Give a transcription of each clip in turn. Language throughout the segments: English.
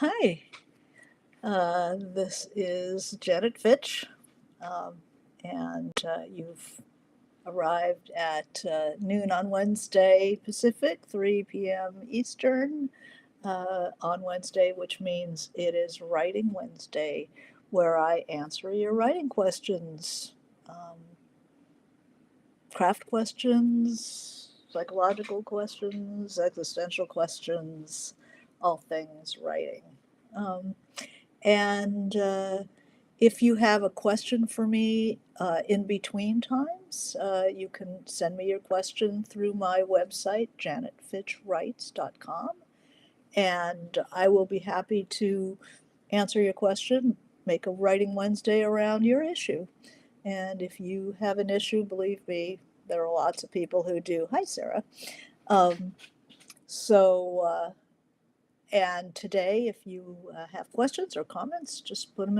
Hi, this is Janet Fitch, um, and you've arrived at noon on Wednesday Pacific, 3 p.m. Eastern on Wednesday, which means it is Writing Wednesday, where I answer your writing questions, um, craft questions, psychological questions, existential questions, all things writing. Um, and if you have a question for me in between times, you can send me your question through my website, janetfitchwrites.com, and I will be happy to answer your question, make a Writing Wednesday around your issue. And if you have an issue, believe me, there are lots of people who do. Hi, Sarah. Um, so, and today, if you have questions or comments, just put them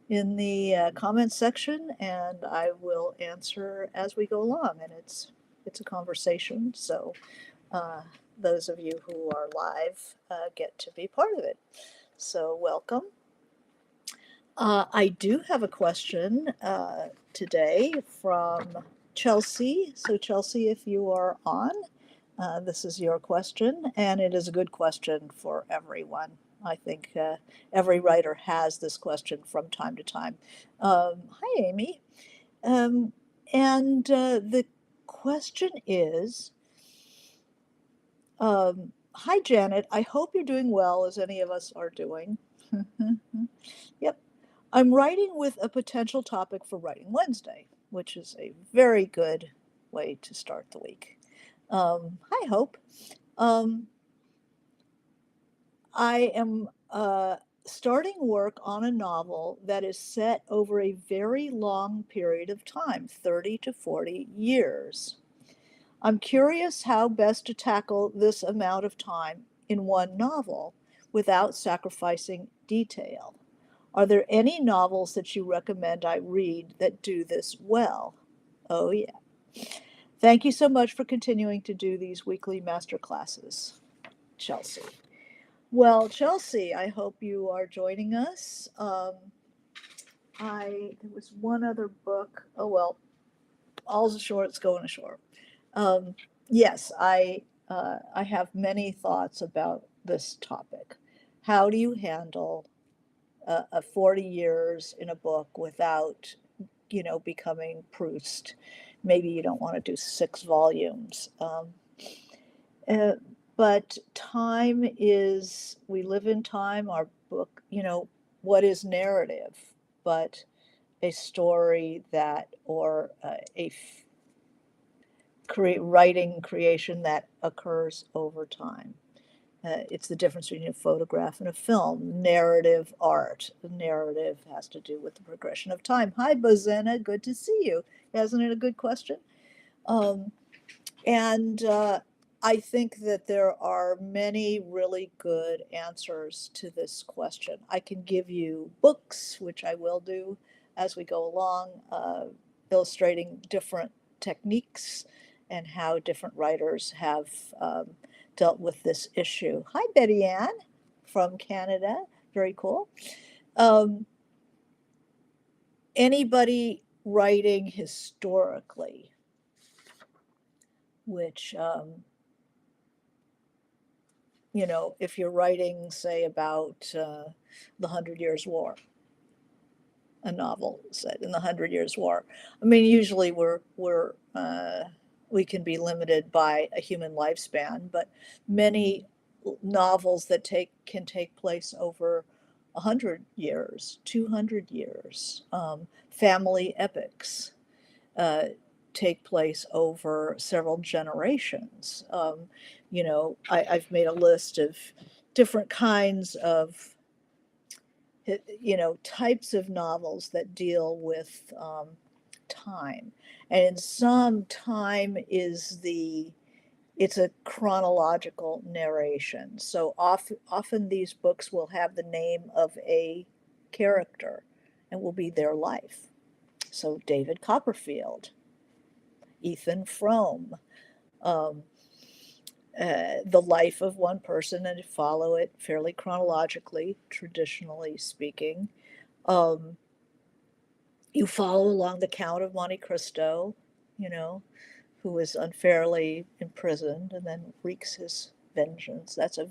in the comments section, and I will answer as we go along. And it's a conversation, so uh, those of you who are live get to be part of it. So welcome. I do have a question today from Chelsea. So Chelsea, if you are on, this is your question, and it is a good question for everyone. I think every writer has this question from time to time. Hi, Amy. Um, and the question is, hi, Janet. I hope you're doing well, as any of us are doing. Yep. I'm writing with a potential topic for Writing Wednesday, which is a very good way to start the week. Hi, Hope. Um, I am starting work on a novel that is set over a very long period of time, 30 to 40 years. I'm curious how best to tackle this amount of time in one novel without sacrificing detail. Are there any novels that you recommend I read that do this well? Oh, yeah. Thank you so much for continuing to do these weekly master classes, Chelsea. Well, Chelsea, I hope you are joining us. There was one other book. Oh well, all's ashore, it's going ashore. Um, yes, I have many thoughts about this topic. How do you handle a 40 years in a book without, becoming Proust? Maybe you don't want to do 6 volumes. Uh, but time is, we live in time. Our book, what is narrative but a story that, or writing creation that occurs over time. It's the difference between a photograph and a film. Narrative art. The narrative has to do with the progression of time. Hi, Bozena. Good to see you. Isn't it a good question? Um, and I think that there are many really good answers to this question. I can give you books, which I will do as we go along, illustrating different techniques and how different writers have dealt with this issue. Hi, Betty Ann from Canada. Very cool. Um, Anybody writing historically, which if you're writing, say, about the Hundred Years' War, a novel set in the Hundred Years' War. I mean, usually we can be limited by a human lifespan, but many novels that can take place over 100 years, 200 years, family epics. Uh, Take place over several generations. I've made a list of different kinds of, types of novels that deal with time. And in some, time is it's a chronological narration. So often these books will have the name of a character and will be their life. So David Copperfield, Ethan Frome, um, the life of one person and follow it fairly chronologically, traditionally speaking. Um, you follow along the Count of Monte Cristo, you know, who is unfairly imprisoned and then wreaks his vengeance. That's a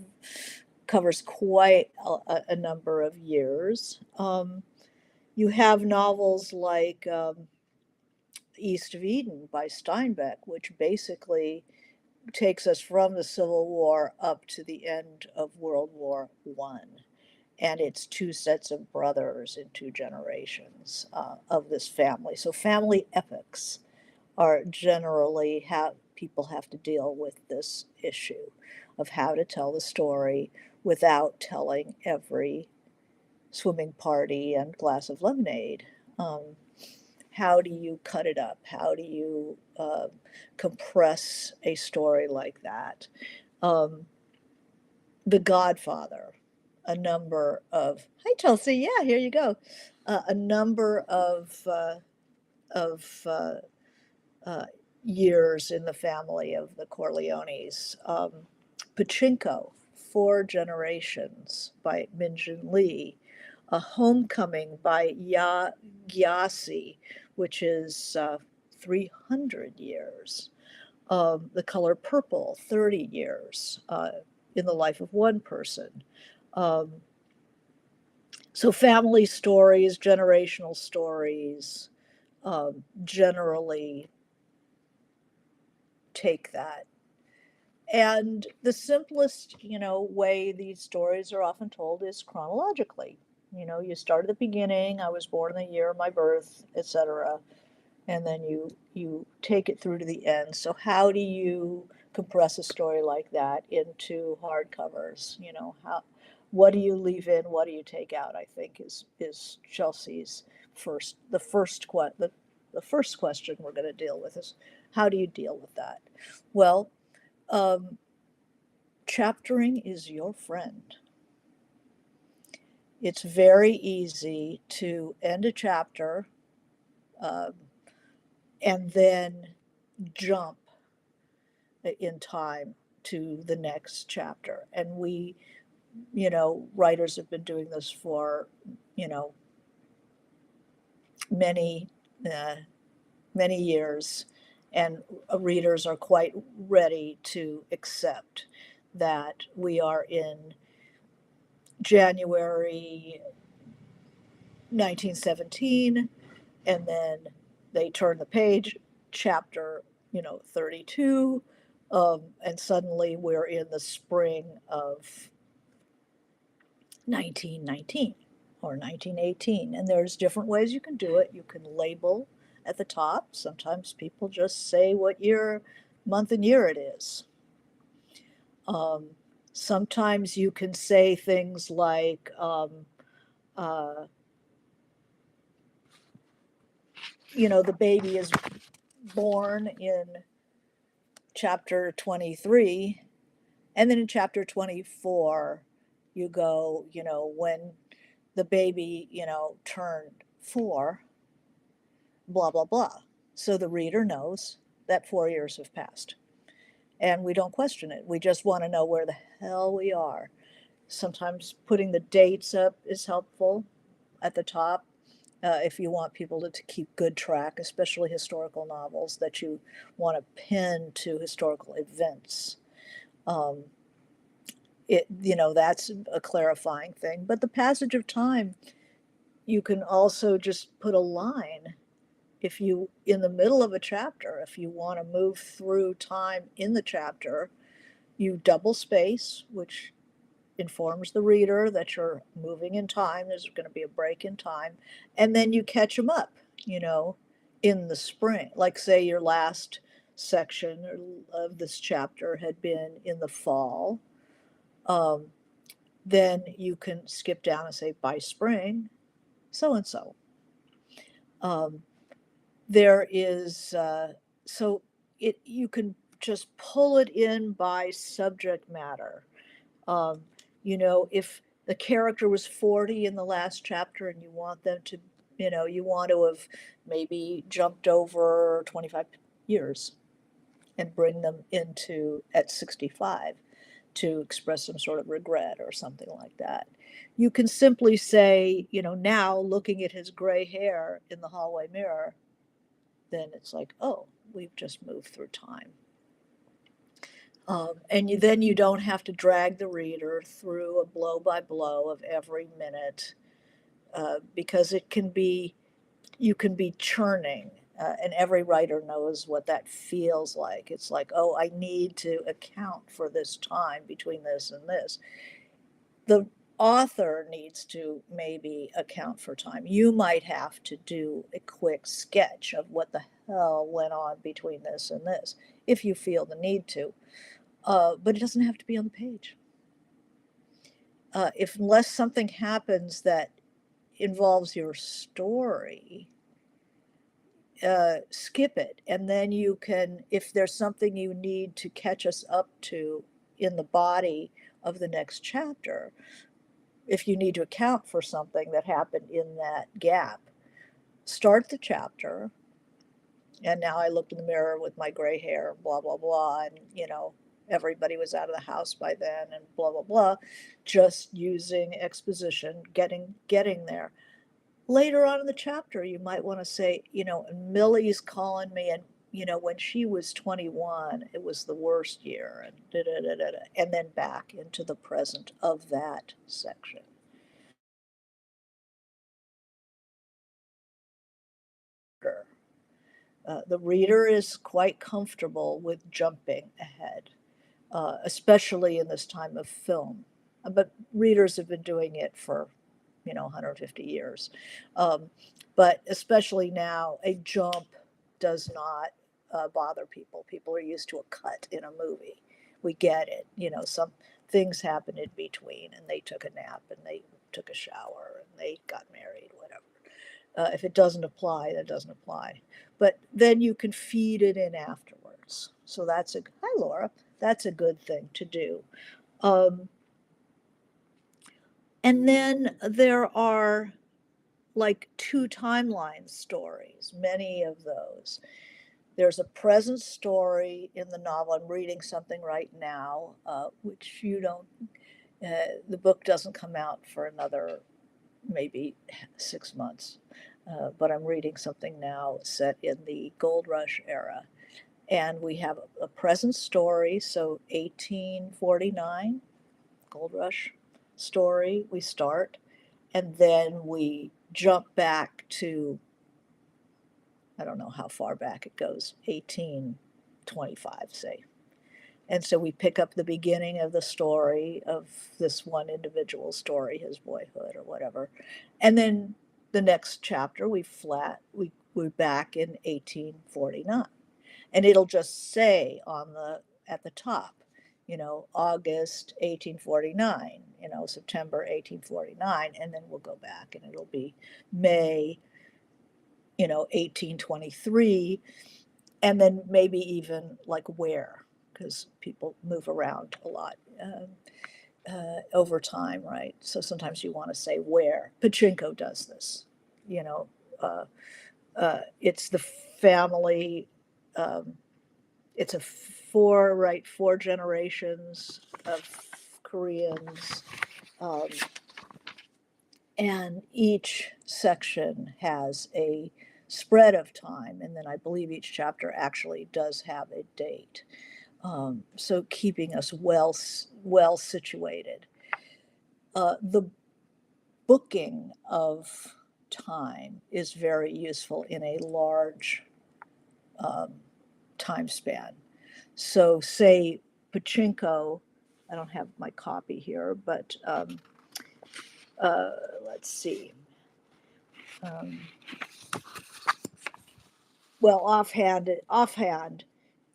covers quite a number of years. You have novels like East of Eden by Steinbeck, which basically takes us from the Civil War up to the end of World War One, and it's two sets of brothers in two generations of this family. So family epics are generally how people have to deal with this issue of how to tell the story without telling every swimming party and glass of lemonade. How do you cut it up? How do you compress a story like that? Um, the Godfather, a number of hi Chelsea, yeah, here you go, a number of uh, years in the family of the Corleones. Pachinko, Four Generations by Minjin Lee. A Homecoming by Gyasi, which is 300 years. The Color Purple, 30 years in the life of one person. Um, so, family stories, generational stories, generally take that. And the simplest, way these stories are often told is chronologically. You start at the beginning. I was born in the year of my birth, etc., and then you take it through to the end. So how do you compress a story like that into hardcovers? How what do you leave in? What do you take out? I think is Chelsea's the first question we're going to deal with is how do you deal with that? Well, um, chaptering is your friend. It's very easy to end a chapter um, and then jump in time to the next chapter. And writers have been doing this for, you know, many, uh, many years, and readers are quite ready to accept that we are in January 1917, and then they turn the page, chapter 32, and suddenly we're in the spring of 1919 or 1918. And there's different ways you can do it. You can label at the top. Sometimes people just say what year, month, and year it is. Um, Sometimes you can say things like, uh, the baby is born in chapter 23, and then in chapter 24, you go, when the baby, turned 4, blah, blah, blah. So the reader knows that 4 years have passed. And we don't question it. We just want to know where the hell we are. Sometimes putting the dates up is helpful at the top if you want people to keep good track, especially historical novels that you want to pin to historical events. Um, that's a clarifying thing. But the passage of time, you can also just put a line if you in the middle of a chapter, if you want to move through time in the chapter, you double space, which informs the reader that you're moving in time. There's going to be a break in time, and then you catch them up, you know, in the spring. Like, say, your last section of this chapter had been in the fall. Um, then you can skip down and say, by spring, so and so. There is, so you can just pull it in by subject matter. Um, if the character was 40 in the last chapter and you want them to, you want to have maybe jumped over 25 years. and bring them into at 65 to express some sort of regret or something like that. You can simply say, now looking at his gray hair in the hallway mirror, then it's like, oh, we've just moved through time. Then you don't have to drag the reader through a blow by blow of every minute, because you can be churning, and every writer knows what that feels like. It's like, oh, I need to account for this time between this and this. The author needs to maybe account for time. You might have to do a quick sketch of what the hell went on between this and this if you feel the need to. But it doesn't have to be on the page. If unless something happens that involves your story, skip it. And then you can, if there's something you need to catch us up to in the body of the next chapter, if you need to account for something that happened in that gap, start the chapter. And now I looked in the mirror with my gray hair, blah, blah, blah. And, everybody was out of the house by then and blah, blah, blah. Just using exposition, getting there. Later on in the chapter, you might want to say, Millie's calling me, and, when she was 21, it was the worst year, and da da da da, and then back into the present of that section. The reader is quite comfortable with jumping ahead, especially in this time of film. But readers have been doing it for, 150 years. Um, but especially now, a jump does not bother people. People are used to a cut in a movie. We get it. Some things happen in between, and they took a nap, and they took a shower, and they got married, whatever. If it doesn't apply, that doesn't apply. But then you can feed it in afterwards. So hi Laura, that's a good thing to do. Um, and then there are like two timeline stories, many of those. There's a present story in the novel. I'm reading something right now, which the book doesn't come out for another maybe 6 months. But I'm reading something now set in the Gold Rush era. And we have a present story, so 1849, Gold Rush story, we start. And then we jump back to, I don't know how far back it goes, 1825, say. And so we pick up the beginning of the story of this one individual story, his boyhood or whatever. And then the next chapter, we're back in 1849. And it'll just say at the top, August 1849, September 1849, and then we'll go back and it'll be May, 1823, and then maybe even like where, because people move around a lot over time, right? So sometimes you want to say where. Pachinko does this, you know. Uh, it's the family. Um, it's four generations of Koreans, um, and each section has a spread of time, and then I believe each chapter actually does have a date. So keeping us well situated. The booking of time is very useful in a large um, time span. So, say Pachinko, I don't have my copy here, but uh, let's see. Um, well, offhand,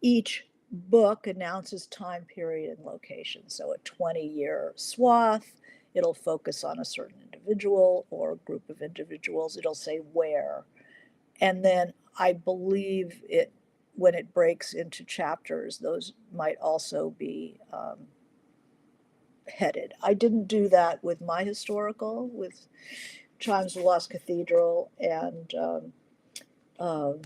each book announces time period and location. So, a 20-year swath, it'll focus on a certain individual or a group of individuals. It'll say where. And then I believe when it breaks into chapters, those might also be headed. I didn't do that with my historical, with Chimes of the Lost Cathedral and um,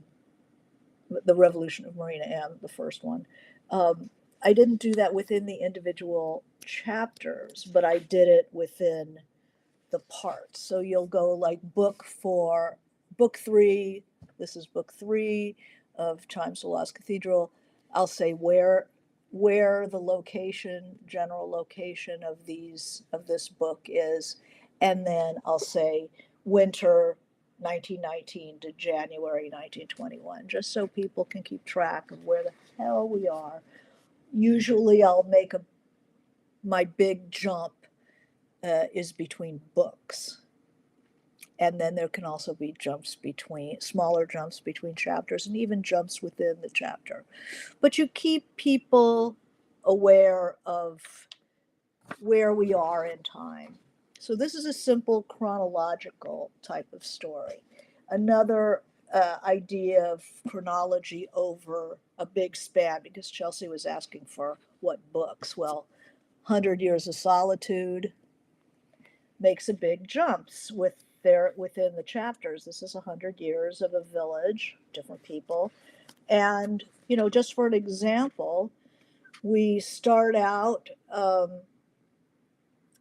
the Revolution of Marina M, the first one. Um, I didn't do that within the individual chapters, but I did it within the parts. So you'll go like book three. This is book three of Chimes to Lost Cathedral. I'll say where the location, general location of this book is, and then I'll say winter 1919 to January 1921, just so people can keep track of where the hell we are. Usually, I'll make my big jump is between books. And then there can also be smaller jumps between chapters, and even jumps within the chapter. But you keep people aware of where we are in time. So this is a simple chronological type of story. Another idea of chronology over a big span, because Chelsea was asking for what books. Well, 100 Years of Solitude makes a big jumps within the chapters. This is 100 years of a village, different people. And, just for an example, we start out,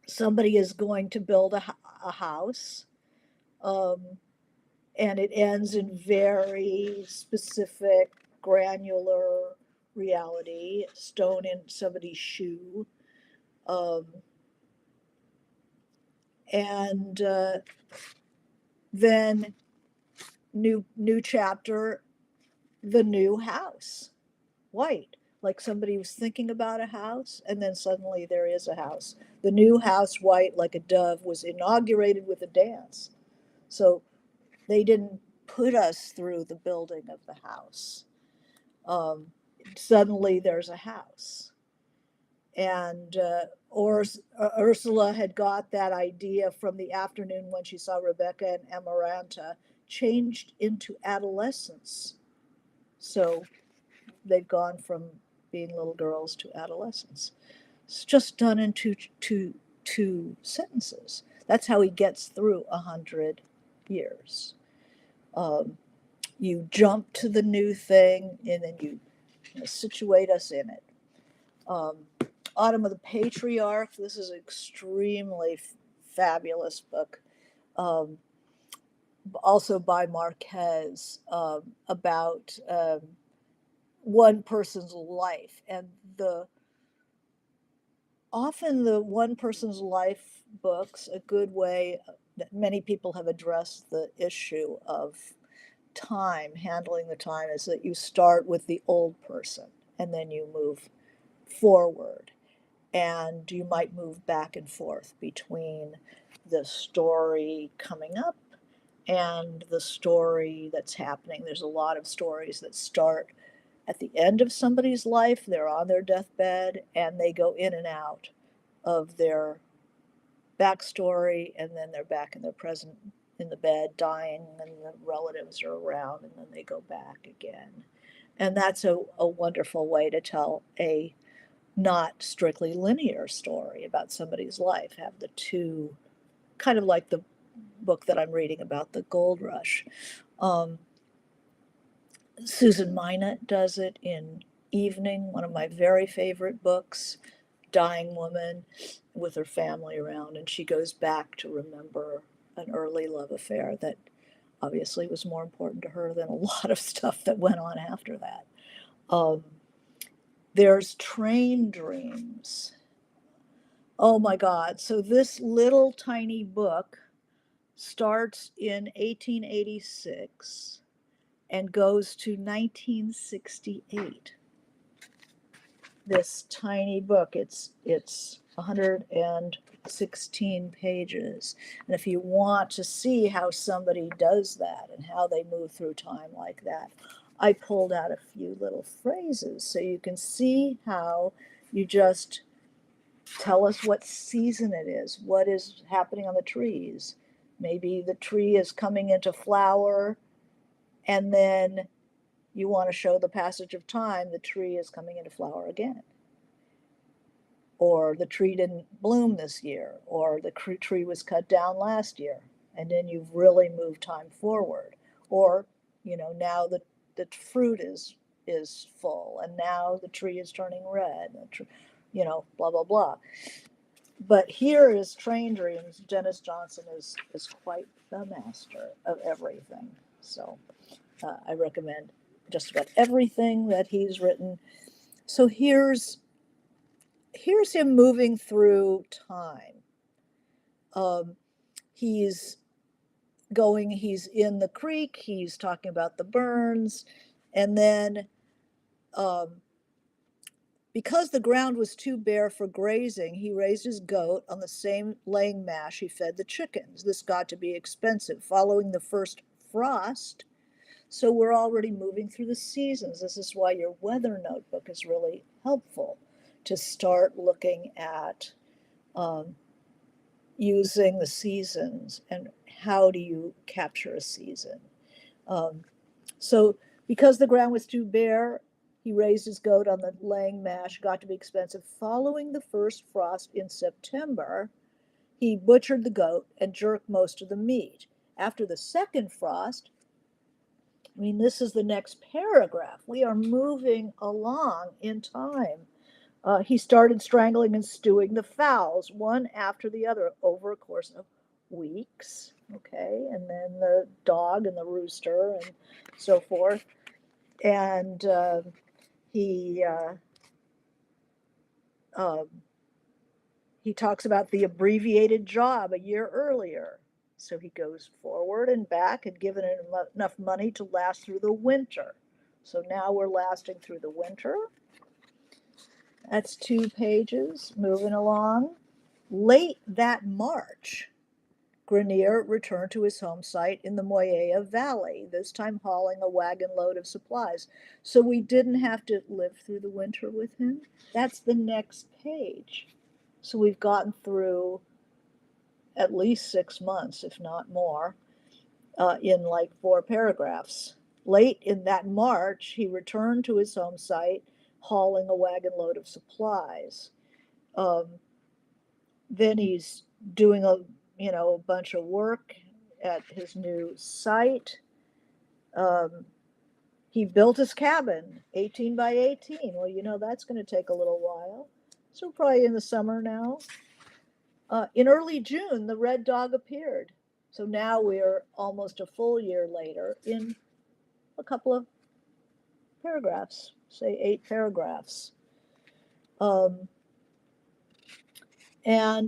somebody is going to build a house, um, and it ends in very specific, granular reality, stone in somebody's shoe. Um, and then new chapter, the new house, white, like somebody was thinking about a house and then suddenly there is a house. The new house, white like a dove, was inaugurated with a dance. So they didn't put us through the building of the house. um, Suddenly there's a house. And Ursula had got that idea from the afternoon when she saw Rebecca and Amaranta changed into adolescence. So they've gone from being little girls to adolescents. It's just done in two sentences. That's how he gets through 100 years. Um, you jump to the new thing, and then you situate us in it. Um, Autumn of the Patriarch. This is an extremely fabulous book. Um, Also by Marquez, about one person's life, and the often the one person's life books, a good way that many people have addressed the issue of time, handling the time, is that you start with the old person and then you move forward, and you might move back and forth between the story coming up and the story that's happening. There's a lot of stories that start at the end of somebody's life, they're on their deathbed, and they go in and out of their backstory, and then they're back in their present in the bed dying, and the relatives are around, and then they go back again. And that's a wonderful way to tell a not strictly linear story about somebody's life. Have the two, kind of like the book that I'm reading about the gold rush. Um, Susan Minot does it in Evening, one of my very favorite books. Dying woman with her family around, and she goes back to remember an early love affair that obviously was more important to her than a lot of stuff that went on after that. Um, there's Train Dreams. Oh my God. So this little tiny book starts in 1886 and goes to 1968. This tiny book, it's 116 pages. And if you want to see how somebody does that and how they move through time like that, I pulled out a few little phrases so you can see how you just tell us what season it is, what is happening on the trees. Maybe the tree is coming into flower, and then you want to show the passage of time, the tree is coming into flower again. Or the tree didn't bloom this year, or the tree was cut down last year, and then you've really moved time forward. Or, now the fruit is full, and now the tree is turning red, blah blah blah. But here is Train Dreams. Dennis Johnson is quite the master of everything. So I recommend just about everything that he's written. So here's him moving through time. Um, he's he's in the creek, he's talking about the burns, and then um, because the ground was too bare for grazing, he raised his goat on the same laying mash he fed the chickens. This got to be expensive. Following the first frost, so we're already moving through the seasons. This is why your weather notebook is really helpful, to start looking at um, using the seasons and how do you capture a season. Um, so because the ground was too bare, he raised his goat on the laying mash, got to be expensive. Following the first frost in September, he butchered the goat and jerked most of the meat. After the second frost, I mean, this is the next paragraph. We are moving along in time. He started strangling and stewing the fowls, one after the other, over a course of weeks. Okay, and then the dog and the rooster and so forth. And he um, he talks about the abbreviated job a year earlier. So he goes forward and back and given it enough money to last through the winter. So now we're lasting through the winter. That's 2 pages. Moving along. Late that March, Grenier returned to his home site in the Moyea Valley, this time hauling a wagon load of supplies. So we didn't have to live through the winter with him. That's the next page. So we've gotten through at least 6 months, if not more, in like 4 paragraphs. Late in that March, he returned to his home site, hauling a wagon load of supplies. Um, then he's doing a bunch of work at his new site. Um, he built his cabin, 18 by 18. Well, that's going to take a little while. So probably in the summer now. In early June, the red dog appeared. So now we're almost a full year later in a couple of paragraphs, say 8 paragraphs. And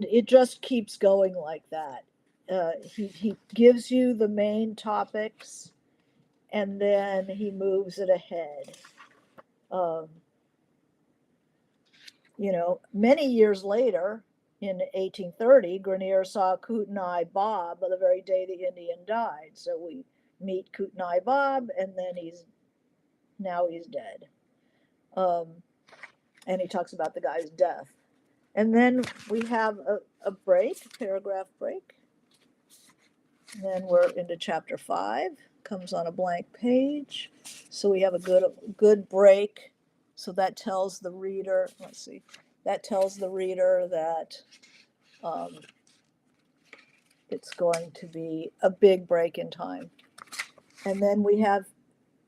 it just keeps going like that. He gives you the main topics and then he moves it ahead. Um, many years later, in 1830, Grenier saw Kootenai Bob the very day the Indian died. So we meet Kootenai Bob, and then he's dead. And he talks about the guy's death. And then we have a break, paragraph break. And then we're into chapter 5, comes on a blank page. So we have a good break. So that tells the reader, that it's going to be a big break in time. And then we have,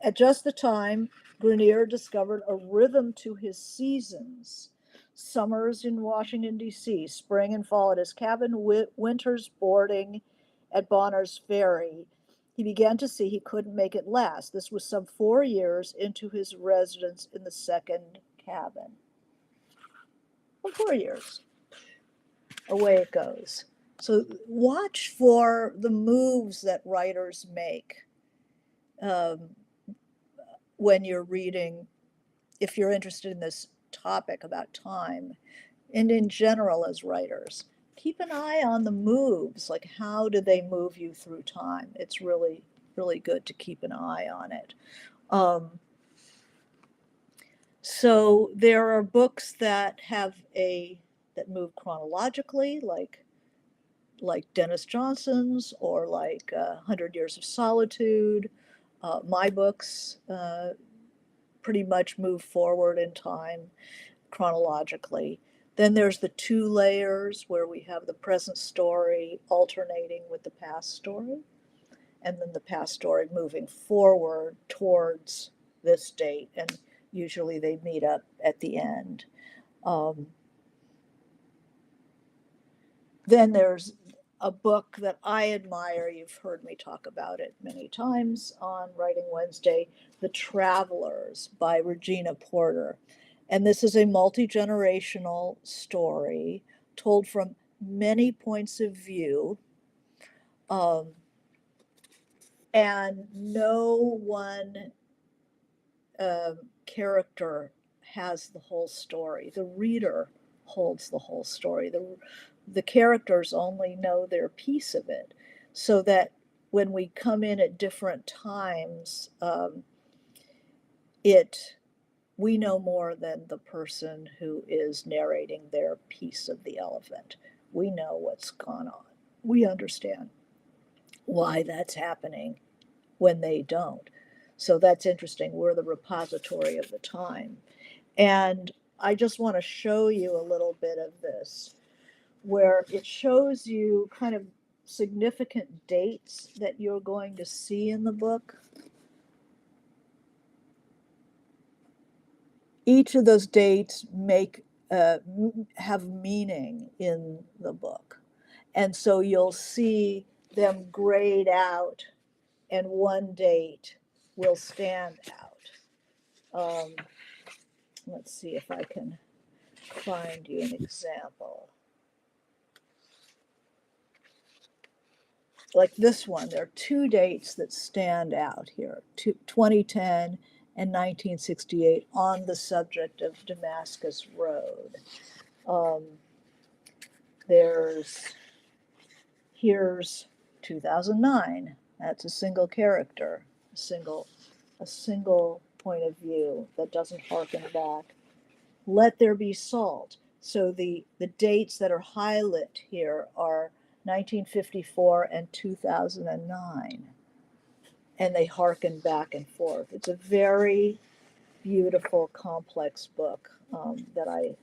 at just the time, Grenier discovered a rhythm to his seasons. Summers in Washington, D.C., spring and fall at his cabin, winters boarding at Bonner's Ferry. He began to see he couldn't make it last. This was some 4 years into his residence in the second cabin. Well, 4 years. Away it goes. So watch for the moves that writers make when you're reading, if you're interested in this topic about time, and in general as writers. Keep an eye on the moves, like how do they move you through time? It's really, really good to keep an eye on it. So there are books that move chronologically, like Dennis Johnson's, or like 100 Years of Solitude. My books pretty much move forward in time chronologically. Then there's the 2 layers where we have the present story alternating with the past story. and then the past story moving forward towards this date, and usually they meet up at the end. Then there's a book that I admire. You've heard me talk about it many times on Writing Wednesday, The Travelers by Regina Porter. And this is a multi-generational story told from many points of view. And no one character has the whole story. The reader holds the whole story. The characters only know their piece of it, so that when we come in at different times, we know more than the person who is narrating their piece of the elephant. We know what's gone on. We understand why that's happening when they don't. So that's interesting. We're the repository of the time. And I just want to show you a little bit of this, where it shows you kind of significant dates that you're going to see in the book. Each of those dates have meaning in the book. And so you'll see them grayed out, and one date will stand out. Let's see if I can find you an example. Like this one, there are two dates that stand out here, 2010 and 1968, on the subject of Damascus Road. Here's 2009. That's a single character, a single point of view that doesn't harken back. Let There Be Salt. So the dates that are highlighted here are 1954 and 2009, and they harken back and forth. It's a very beautiful, complex book that I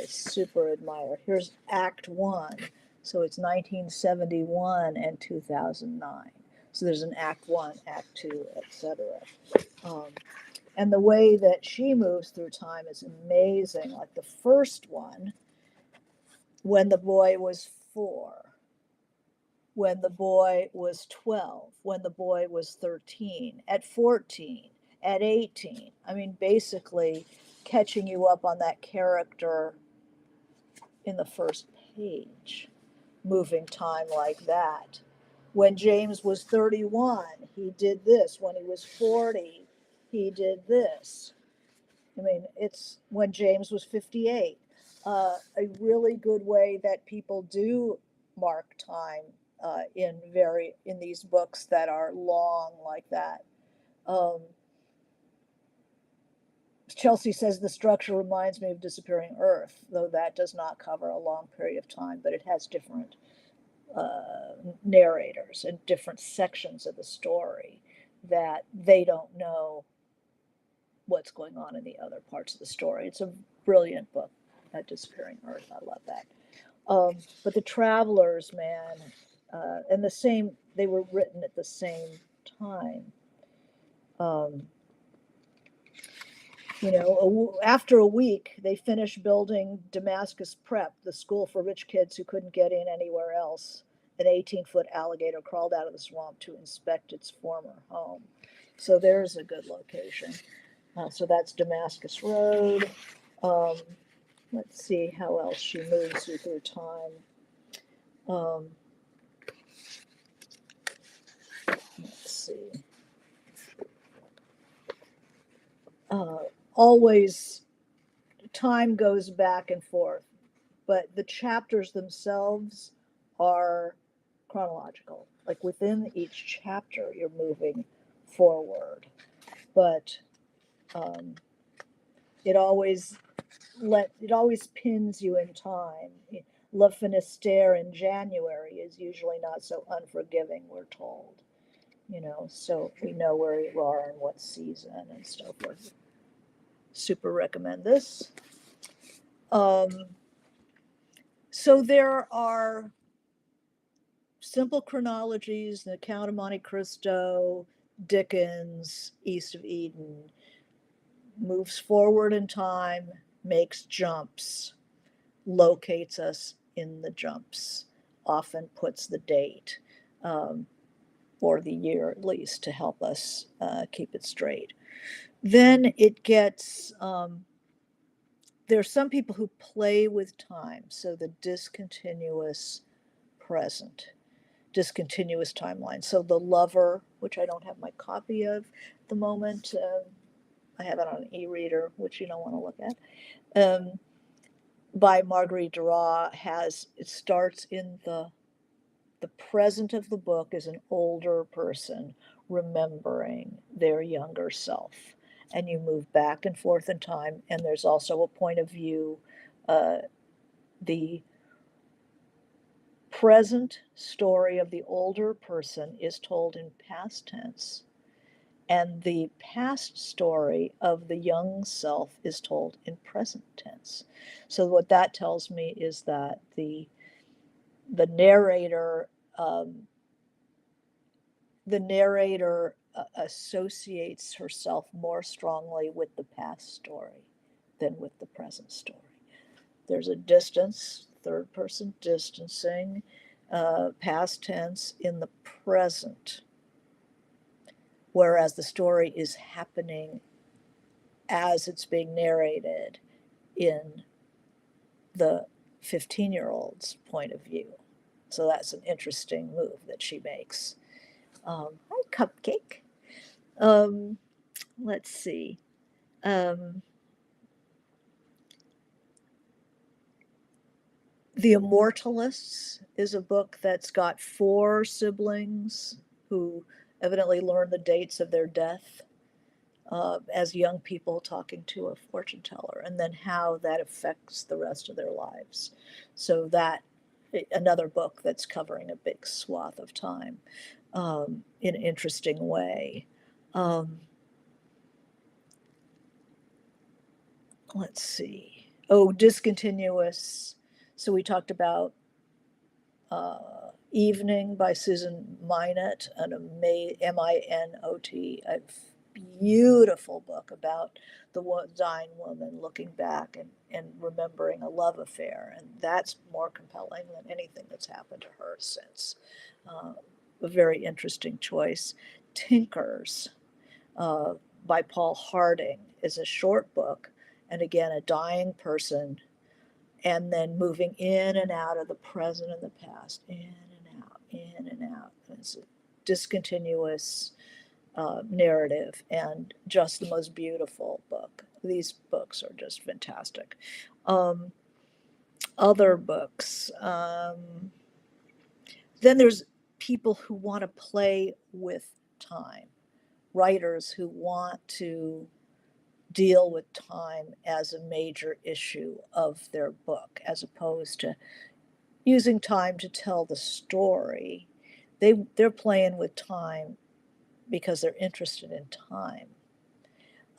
super admire. Here's Act One. So it's 1971 and 2009. So there's an Act One, Act Two, etc. And the way that she moves through time is amazing. Like the first one, when the boy was 4, when the boy was 12, when the boy was 13, at 14, at 18. I mean, basically catching you up on that character in the first page, moving time like that. When James was 31, he did this. When he was 40, he did this. I mean, it's when James was 58. A really good way that people do mark time in these books that are long like that. Chelsea says the structure reminds me of Disappearing Earth, though that does not cover a long period of time, but it has different narrators and different sections of the story that they don't know what's going on in the other parts of the story. It's a brilliant book, Disappearing Earth. I love that. But The Travelers, man, and they were written at the same time. After a week, they finished building Damascus Prep, the school for rich kids who couldn't get in anywhere else. An 18-foot alligator crawled out of the swamp to inspect its former home. So there's a good location. So that's Damascus Road. Let's see how else she moves you through time. Let's see. Always, time goes back and forth, but the chapters themselves are chronological. Like within each chapter, you're moving forward, but it always pins you in time. La Finisterre in January is usually not so unforgiving, we're told. So we know where you are and what season and so forth. Super recommend this. So there are simple chronologies, the Count of Monte Cristo, Dickens, East of Eden, moves forward in time, makes jumps, locates us in the jumps, often puts the date um, or the year at least to help us keep it straight. Then it gets, there are some people who play with time, so the discontinuous present, discontinuous timeline. So The Lover, which I don't have my copy of at the moment, I have it on an e-reader, which you don't want to look at, by Marguerite Duras, it starts in the present of the book is an older person remembering their younger self. And you move back and forth in time, and there's also a point of view. The present story of the older person is told in past tense, and the past story of the young self is told in present tense. So what that tells me is that the narrator um, the narrator associates herself more strongly with the past story than with the present story. There's a distance, third person distancing, past tense in the present, whereas the story is happening as it's being narrated in the 15-year-old's point of view. So that's an interesting move that she makes. Hi, Cupcake. Um, let's see. Um, The Immortalists is a book that's got four siblings who evidently learn the dates of their death as young people talking to a fortune teller, and then how that affects the rest of their lives. So that another book that's covering a big swath of time in an interesting way. Um, let's see. Oh, discontinuous. So we talked about Evening by Susan Minot, Minot, a beautiful book about the dying woman looking back and remembering a love affair. And that's more compelling than anything that's happened to her since. Uh, a very interesting choice. Tinkers uh, by Paul Harding is a short book, and again, a dying person, and then moving in and out of the present and the past, in and out, in and out. It's a discontinuous narrative and just the most beautiful book. These books are just fantastic. Um, Other books. Then there's people who want to play with time, writers who want to deal with time as a major issue of their book, as opposed to using time to tell the story. They're playing with time because they're interested in time.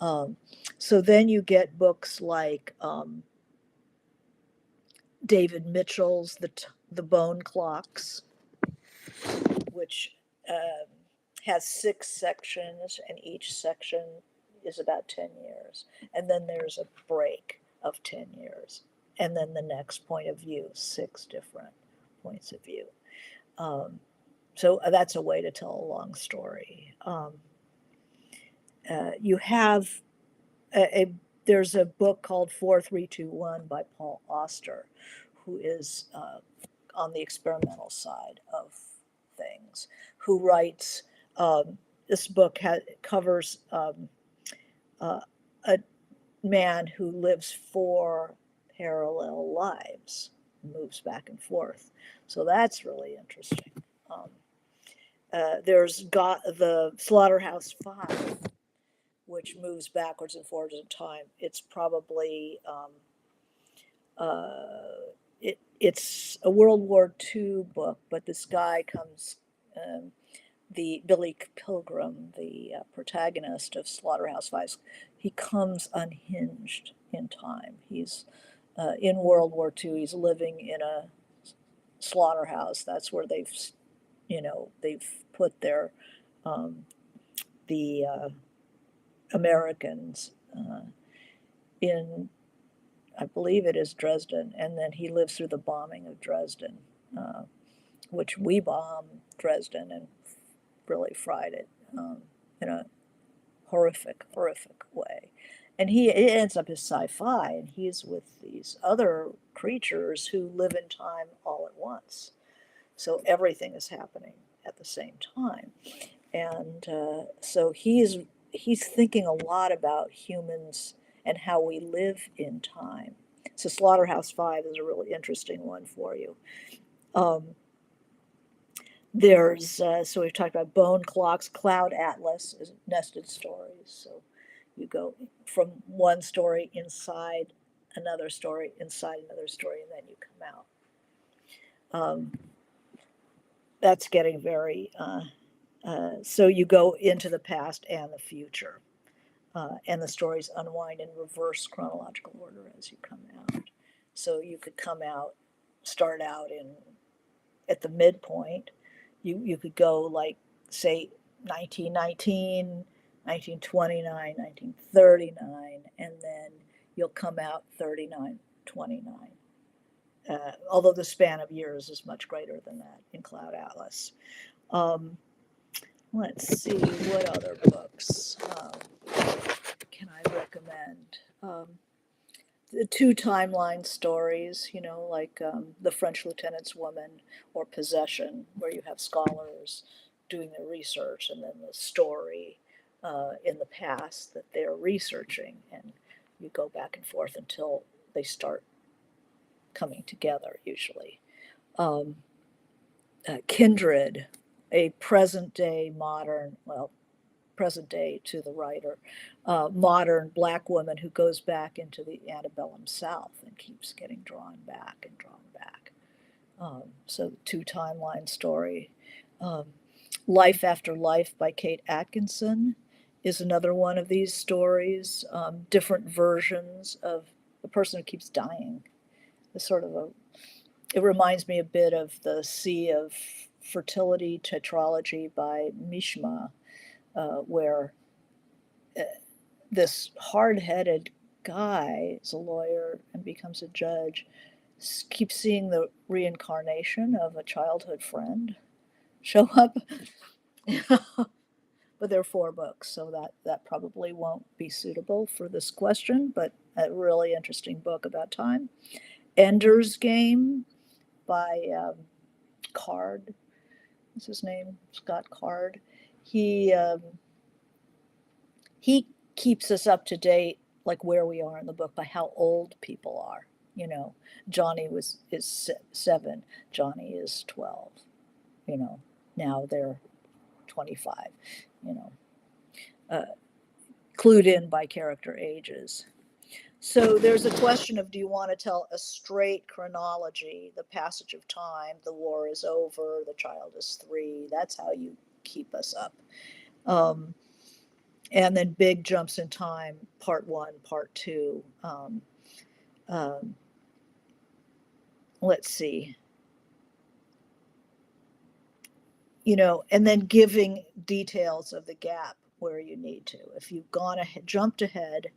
Um, so then you get books like David Mitchell's the Bone Clocks, which um, has 6 sections, and each section is about 10 years. And then there's a break of 10 years. And then the next point of view, 6 different points of view. So that's a way to tell a long story. You have there's a book called 4321 by Paul Auster, who is on the experimental side of things, who writes this book covers a man who lives 4 parallel lives, moves back and forth. So that's really interesting. Um, there's got the Slaughterhouse Five, which moves backwards and forwards in time. It's probably it's a World War II book, but this guy comes, the Billy Pilgrim, the protagonist of Slaughterhouse Five, he comes unhinged in time. He's in World War II. He's living in a slaughterhouse. That's where they've they've put um, the Americans in, I believe it is Dresden, and then he lives through the bombing of Dresden, uh, which we bombed Dresden and really fried it in a horrific, horrific way. And it ends up as sci-fi, and he's with these other creatures who live in time all at once. So everything is happening at the same time, and so he's thinking a lot about humans and how we live in time. So Slaughterhouse Five is a really interesting one for you. Um, there's so we've talked about Bone Clocks, Cloud Atlas is nested stories. So you go from one story inside another story inside another story, and then you come out. Um, that's getting very so you go into the past and the future, and the stories unwind in reverse chronological order as you come out. So you could start out in at the midpoint. You could go like say 1919, 1929, 1939, and then you'll come out 39, 29. Although the span of years is much greater than that in Cloud Atlas. Um, let's see, what other books can I recommend? The two timeline stories, like The French Lieutenant's Woman or Possession, where you have scholars doing their research and then the story in the past that they're researching, and you go back and forth until they start coming together, usually. Um, Kindred, a present day modern, well, present day to the writer, modern black woman who goes back into the antebellum South and keeps getting drawn back and drawn back. So, two timeline story. Um, Life After Life by Kate Atkinson is another one of these stories, different versions of the person who keeps dying. It's sort of it reminds me a bit of the Sea of Fertility tetralogy by Mishma, where uh, this hard-headed guy is a lawyer and becomes a judge, keeps seeing the reincarnation of a childhood friend show up. But there are four books, so that probably won't be suitable for this question, but a really interesting book about time. Ender's Game by Card. What's his name? Scott Card. He keeps us up to date, like where we are in the book, by how old people are. You know, Johnny is 7. Johnny is 12. You know, now they're 25. You know, uh, clued in by character ages. So there's a question of, do you want to tell a straight chronology, the passage of time, the war is over, the child is 3. That's how you keep us up. Um, and then big jumps in time, part 1, part 2. Um, let's see. And then giving details of the gap where you need to. If you've jumped ahead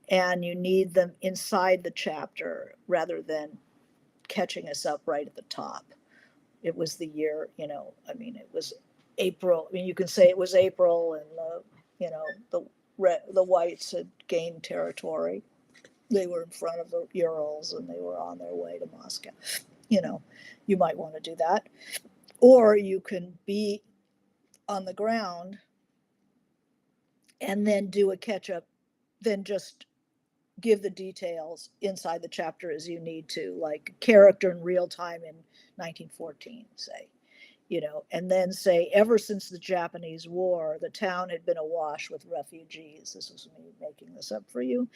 and you need them inside the chapter rather than catching us up right at the top. It was the year, it was April. I mean, you can say it was April, and the whites had gained territory. They were in front of the Urals and they were on their way to Moscow. You know, you might want to do that. Or you can be on the ground and then do a catch up, then just give the details inside the chapter as you need to, like character in real time in 1914, say, and then say, ever since the Japanese War, the town had been awash with refugees. This was me making this up for you.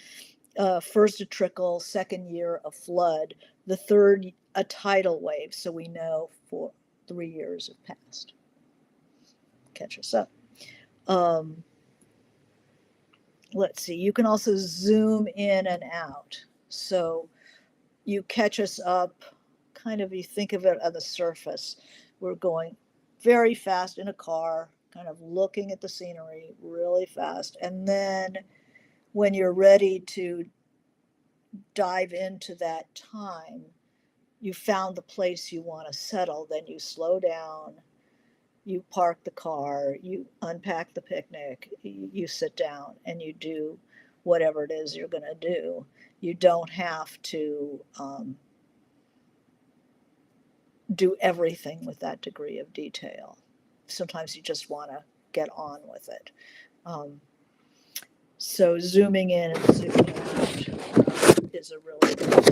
First a trickle, second year a flood, the third a tidal wave. So we know for 3 years have passed. Catch us up. Um, let's see, you can also zoom in and out. So you catch us up, kind of, you think of it on the surface. We're going very fast in a car, kind of looking at the scenery really fast. And then when you're ready to dive into that time, you found the place you want to settle, then you slow down, you park the car, you unpack the picnic, you sit down and you do whatever it is you're going to do. You don't have to do everything with that degree of detail. Sometimes you just want to get on with it. Um, so zooming in and zooming out is a really good.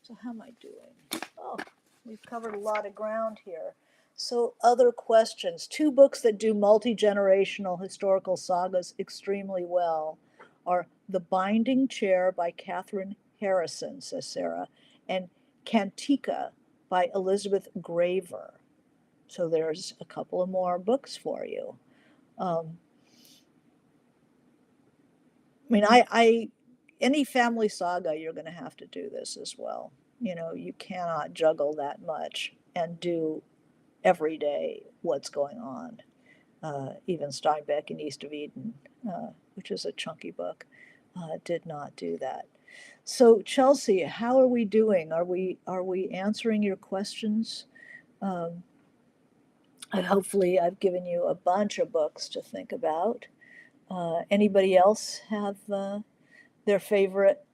So how am I doing? Oh, we've covered a lot of ground here. So other questions. Two books that do multi-generational historical sagas extremely well are The Binding Chair by Catherine Harrison, says Sarah, and Cantica by Elizabeth Graver. So there's a couple of more books for you. I mean, I any family saga, you're going to have to do this as well. You know, you cannot juggle that much and do every day what's going on. Even Steinbeck in East of Eden, which is a chunky book, did not do that. So Chelsea, how are we doing? Are we answering your questions? Um, Hopefully, I've given you a bunch of books to think about. Anybody else have their favorite,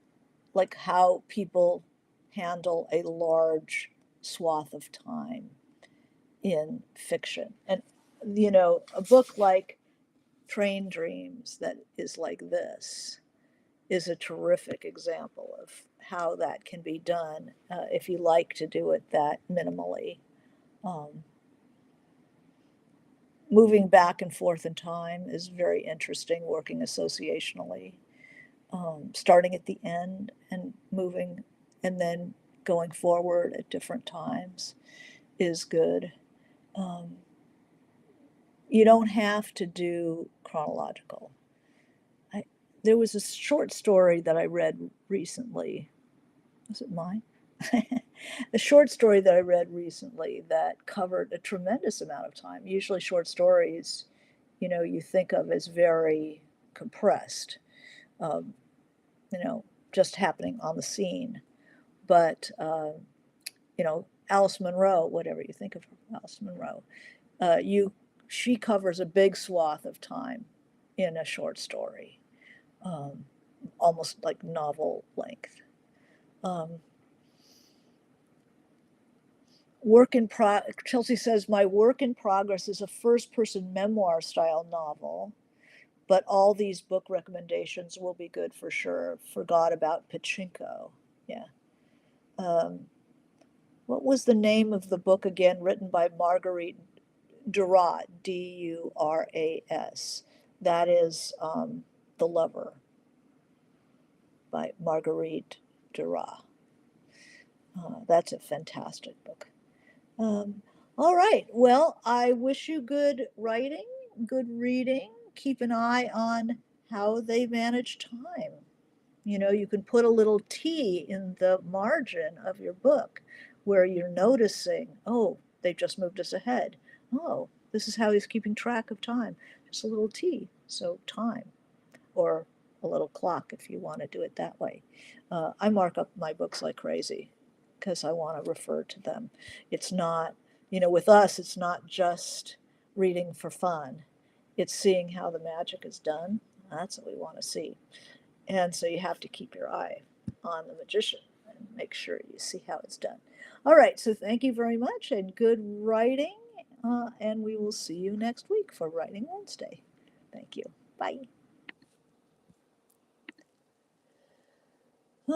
like how people handle a large swath of time in fiction? And, you know, a book like Train Dreams that is like this is a terrific example of how that can be done if you like to do it that minimally. Um, Moving back and forth in time is very interesting, working associationally. Starting at the end and moving and then going forward at different times is good. Um, you don't have to do chronological. I, there was a short story that I read recently. Was it mine? A short story that I read recently that covered a tremendous amount of time. Usually, short stories, you know, you think of as very compressed, um, you know, just happening on the scene. But you know, Alice Munro, whatever you think of Alice Munro, you she covers a big swath of time in a short story, um, almost like novel length. Um, Chelsea says my work in progress is a first-person memoir style novel, but all these book recommendations will be good for sure. Forgot about Pachinko. Yeah. Um, what was the name of the book again? Written by Marguerite Duras, Duras. That is The Lover by Marguerite Duras. That's a fantastic book. Um, all right. Well, I wish you good writing, good reading. Keep an eye on how they manage time. You know, you can put a little T in the margin of your book where you're noticing, oh, they just moved us ahead. Oh, this is how he's keeping track of time. Just a little T. So time, or a little clock if you want to do it that way. I mark up my books like crazy because I want to refer to them. It's not, you know, with us, it's not just reading for fun, it's seeing how the magic is done. That's what we want to see. And so you have to keep your eye on the magician and make sure you see how it's done. All right, so thank you very much and good writing. And we will see you next week for Writing Wednesday. Thank you. Bye.